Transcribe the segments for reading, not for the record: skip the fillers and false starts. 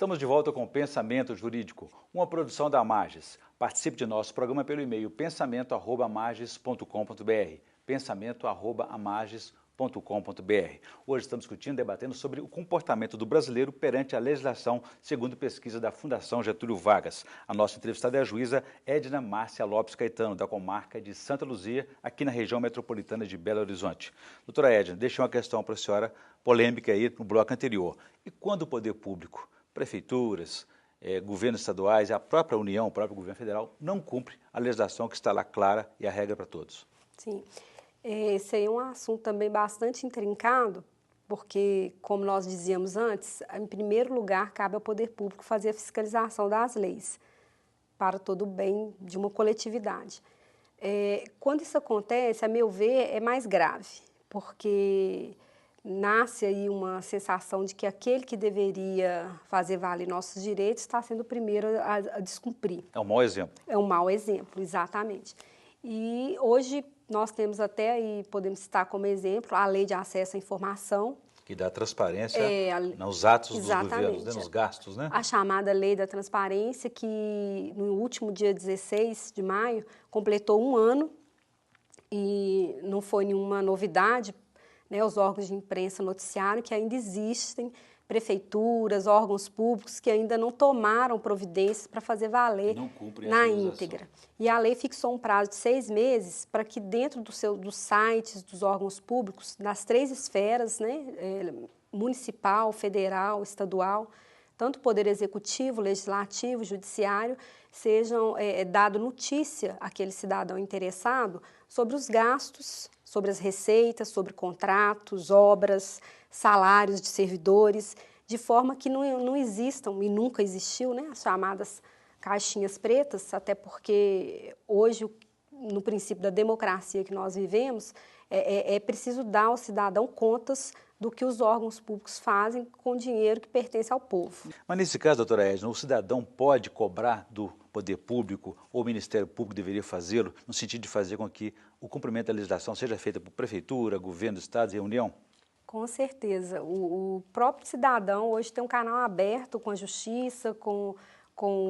Estamos de volta com o Pensamento Jurídico, uma produção da Magis. Participe de nosso programa pelo e-mail pensamento@magis.com.br, pensamento@magis.com.br. Hoje estamos discutindo, debatendo sobre o comportamento do brasileiro perante a legislação, segundo pesquisa da Fundação Getúlio Vargas. A nossa entrevistada é a juíza Edna Márcia Lopes Caetano, da comarca de Santa Luzia, aqui na região metropolitana de Belo Horizonte. Doutora Edna, deixei uma questão para a senhora, polêmica aí no bloco anterior. E quando o poder público, prefeituras, governos estaduais, a própria União, o próprio governo federal, não cumpre a legislação que está lá clara e a regra para todos? Sim, esse aí é um assunto também bastante intrincado, porque, como nós dizíamos antes, em primeiro lugar, cabe ao poder público fazer a fiscalização das leis para todo o bem de uma coletividade. Quando isso acontece, a meu ver, é mais grave, porque nasce aí uma sensação de que aquele que deveria fazer valer nossos direitos está sendo o primeiro a descumprir. É um mau exemplo. É um mau exemplo, exatamente. E hoje nós temos até, e podemos citar como exemplo, a Lei de Acesso à Informação. Que dá transparência nos atos dos governos, nos gastos, né? A chamada Lei da Transparência, que no último dia 16 de maio completou 1 ano e não foi nenhuma novidade. Os órgãos de imprensa noticiaram que ainda existem prefeituras, órgãos públicos que ainda não tomaram providências para fazer valer na íntegra. E a lei fixou um prazo de 6 meses para que dentro dos sites dos órgãos públicos, das 3 esferas, municipal, federal, estadual, tanto o Poder Executivo, Legislativo, Judiciário, sejam dado notícia àquele cidadão interessado sobre os gastos, sobre as receitas, sobre contratos, obras, salários de servidores, de forma que não existam, e nunca existiu, as chamadas caixinhas pretas, até porque hoje, no princípio da democracia que nós vivemos, é preciso dar ao cidadão contas do que os órgãos públicos fazem com o dinheiro que pertence ao povo. Mas nesse caso, doutora Edna, o cidadão pode cobrar do poder público, ou o Ministério Público deveria fazê-lo, no sentido de fazer com que o cumprimento da legislação seja feito por prefeitura, governo, estados e União? Com certeza. O próprio cidadão hoje tem um canal aberto com a justiça, com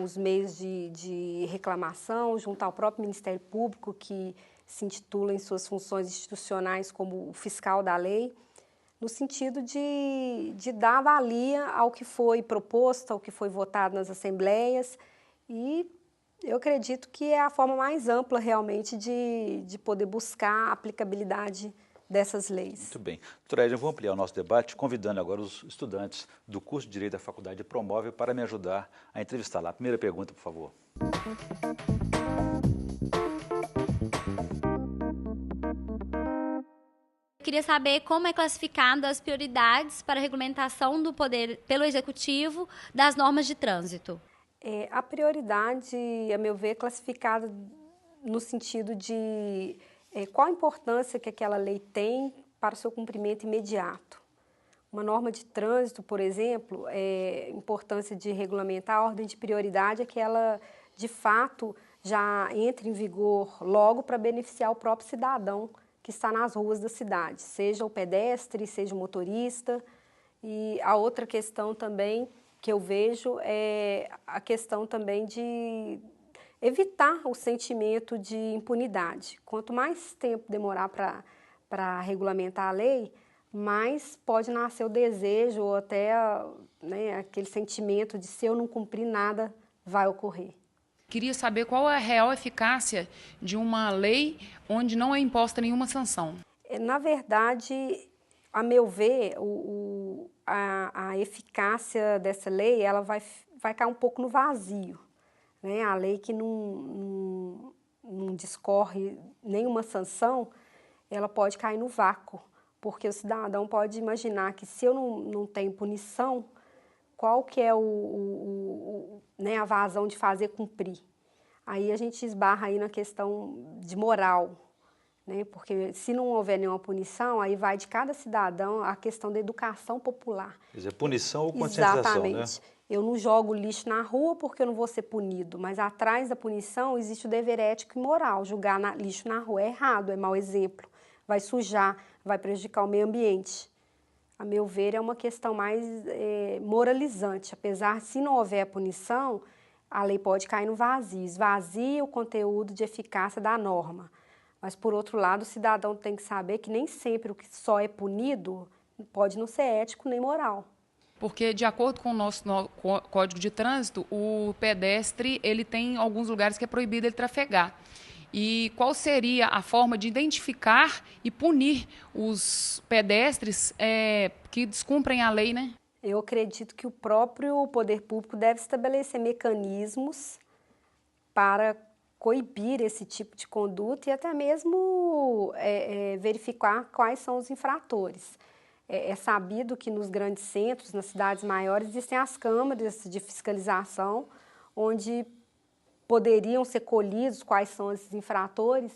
os meios de reclamação, junto ao próprio Ministério Público, que se intitula em suas funções institucionais como o fiscal da lei, no sentido de dar valia ao que foi proposto, ao que foi votado nas assembleias, e eu acredito que é a forma mais ampla realmente de poder buscar a aplicabilidade dessas leis. Muito bem. Doutora Edna, eu vou ampliar o nosso debate, convidando agora os estudantes do curso de Direito da Faculdade Promove para me ajudar a entrevistá-la. A primeira pergunta, por favor. Eu queria saber como é classificado as prioridades para a regulamentação do poder pelo Executivo das normas de trânsito. A prioridade, a meu ver, é classificada no sentido de qual a importância que aquela lei tem para o seu cumprimento imediato. Uma norma de trânsito, por exemplo, importância de regulamentar a ordem de prioridade é que ela, de fato, já entre em vigor logo para beneficiar o próprio cidadão que está nas ruas da cidade, seja o pedestre, seja o motorista. E a outra questão também que eu vejo é a questão também de evitar o sentimento de impunidade. Quanto mais tempo demorar para regulamentar a lei, mais pode nascer o desejo ou até aquele sentimento de se eu não cumprir nada vai ocorrer. Queria saber qual é a real eficácia de uma lei onde não é imposta nenhuma sanção. Na verdade, a meu ver, a eficácia dessa lei ela vai cair um pouco no vazio. A lei que não discorre nenhuma sanção, ela pode cair no vácuo, porque o cidadão pode imaginar que se eu não tenho punição, qual que é a vazão de fazer cumprir? Aí a gente esbarra aí na questão de moral, porque se não houver nenhuma punição, aí vai de cada cidadão a questão da educação popular. Quer dizer, punição ou conscientização, exatamente. Eu não jogo lixo na rua porque eu não vou ser punido, mas atrás da punição existe o dever ético e moral. Jogar lixo na rua é errado, é mau exemplo, vai sujar, vai prejudicar o meio ambiente. a meu ver, é uma questão mais moralizante. Apesar de, se não houver punição, a lei pode cair no vazio, esvazia o conteúdo de eficácia da norma. Mas, por outro lado, o cidadão tem que saber que nem sempre o que só é punido pode não ser ético nem moral. Porque, de acordo com o nosso Código de Trânsito, o pedestre ele tem alguns lugares que é proibido ele trafegar. E qual seria a forma de identificar e punir os pedestres que descumprem a lei, né? Eu acredito que o próprio poder público deve estabelecer mecanismos para coibir esse tipo de conduta e até mesmo verificar quais são os infratores. É sabido que nos grandes centros, nas cidades maiores, existem as câmaras de fiscalização, onde poderiam ser colhidos quais são esses infratores,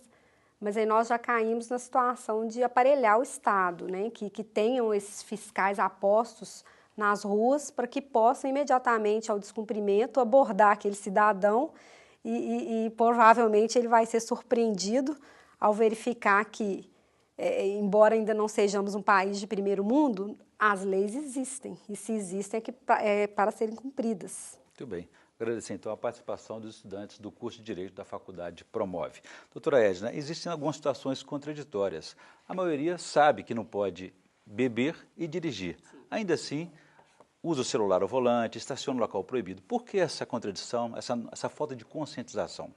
mas aí nós já caímos na situação de aparelhar o Estado, né? Que tenham esses fiscais apostos nas ruas para que possam imediatamente ao descumprimento abordar aquele cidadão e provavelmente ele vai ser surpreendido ao verificar que, embora ainda não sejamos um país de primeiro mundo, as leis existem e se existem é para serem cumpridas. Muito bem. Agradecer, então, a participação dos estudantes do curso de Direito da Faculdade Promove. Doutora Edna, existem algumas situações contraditórias. A maioria sabe que não pode beber e dirigir. Sim. Ainda assim, usa o celular ao volante, estaciona no local proibido. Por que essa contradição, essa falta de conscientização?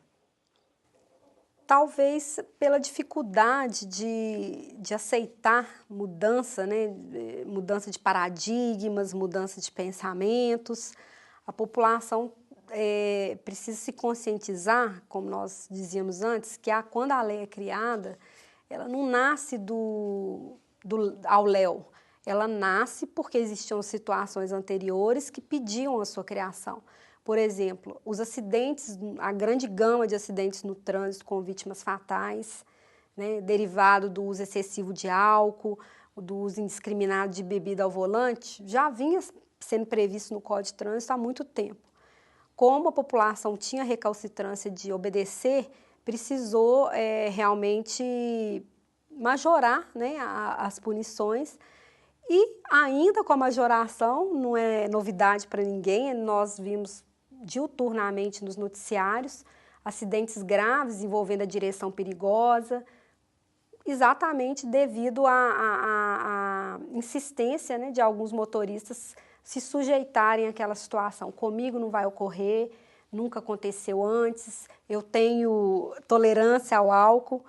Talvez pela dificuldade de aceitar mudança, né? Mudança de paradigmas, mudança de pensamentos. A população precisa se conscientizar, como nós dizíamos antes, que quando a lei é criada, ela não nasce ao léu. Ela nasce porque existiam situações anteriores que pediam a sua criação. Por exemplo, os acidentes, a grande gama de acidentes no trânsito com vítimas fatais, né, derivado do uso excessivo de álcool, do uso indiscriminado de bebida ao volante, já vinha sendo previsto no Código de Trânsito há muito tempo. Como a população tinha recalcitrância de obedecer, precisou realmente majorar, né, as punições. E ainda com a majoração, não é novidade para ninguém, nós vimos diuturnamente nos noticiários acidentes graves envolvendo a direção perigosa, exatamente devido à insistência, né, de alguns motoristas se sujeitarem àquela situação. Comigo não vai ocorrer, nunca aconteceu antes, eu tenho tolerância ao álcool.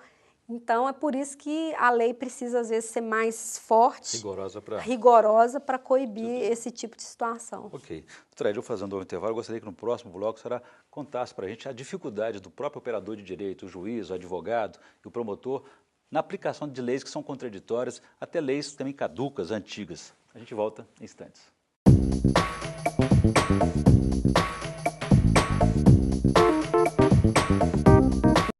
Então, é por isso que a lei precisa, às vezes, ser mais forte, rigorosa para coibir esse tipo de situação. Ok. Doutora Edna, fazendo um intervalo, eu gostaria que no próximo bloco a senhora contasse para a gente a dificuldade do próprio operador de direito, o juiz, o advogado e o promotor, na aplicação de leis que são contraditórias, até leis também caducas, antigas. A gente volta em instantes.